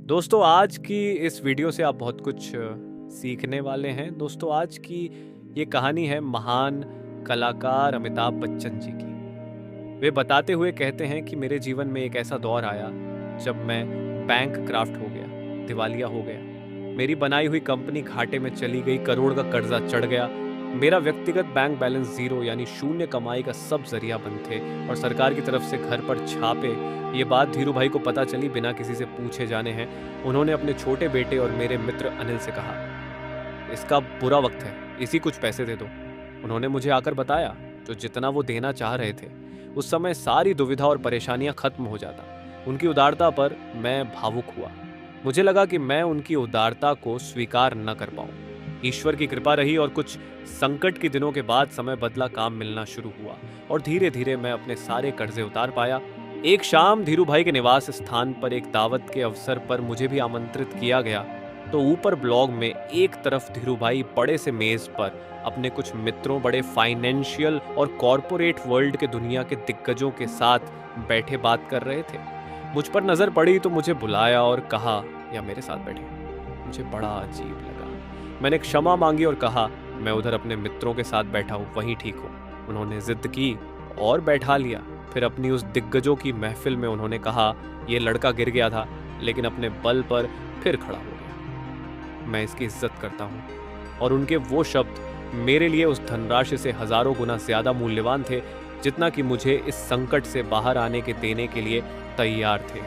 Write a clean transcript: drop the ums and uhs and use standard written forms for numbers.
दोस्तों आज की इस वीडियो से आप बहुत कुछ सीखने वाले हैं। दोस्तों आज की ये कहानी है महान कलाकार अमिताभ बच्चन जी की। वे बताते हुए कहते हैं कि मेरे जीवन में एक ऐसा दौर आया जब मैं बैंक क्राफ्ट हो गया, दिवालिया हो गया। मेरी बनाई हुई कंपनी घाटे में चली गई, करोड़ का कर्जा चढ़ गया। मेरा व्यक्तिगत बैंक बैलेंस जीरो यानी शून्य कमाई का सब जरिया बंद थे और सरकार की तरफ से घर पर छापे। ये बात धीरू भाई को पता चली बिना किसी से पूछे जाने हैं। उन्होंने अपने छोटे बेटे और मेरे मित्र अनिल से कहा, इसका बुरा वक्त है, इसी कुछ पैसे दे दो। उन्होंने मुझे आकर बताया जो जितना वो देना चाह रहे थे उस समय सारी दुविधा और परेशानियां खत्म हो जाता। उनकी उदारता पर मैं भावुक हुआ। मुझे लगा कि मैं उनकी उदारता को स्वीकार न कर पाऊं। ईश्वर की कृपा रही और कुछ संकट के दिनों के बाद समय बदला, काम मिलना शुरू हुआ और धीरे धीरे मैं अपने सारे कर्जे उतार पाया। एक शाम धीरू भाई के निवास स्थान पर एक दावत के अवसर पर मुझे भी आमंत्रित किया गया। तो ऊपर ब्लॉग में एक तरफ धीरू भाई बड़े से मेज पर अपने कुछ मित्रों, बड़े फाइनेंशियल और कॉरपोरेट वर्ल्ड के दुनिया के दिग्गजों के साथ बैठे बात कर रहे थे। मुझ पर नजर पड़ी तो मुझे बुलाया और कहा या मेरे साथ बैठे। मुझे बड़ा अजीब लगा। मैंने क्षमा मांगी और कहा मैं उधर अपने मित्रों के साथ बैठा हूँ, वहीं ठीक हूँ। उन्होंने जिद की और बैठा लिया। फिर अपनी उस दिग्गजों की महफिल में उन्होंने कहा ये लड़का गिर गया था लेकिन अपने बल पर फिर खड़ा हो गया। मैं इसकी इज्जत करता हूँ। और उनके वो शब्द मेरे लिए उस धनराशि से हजारों गुना ज्यादा मूल्यवान थे जितना कि मुझे इस संकट से बाहर आने के देने के लिए तैयार थे।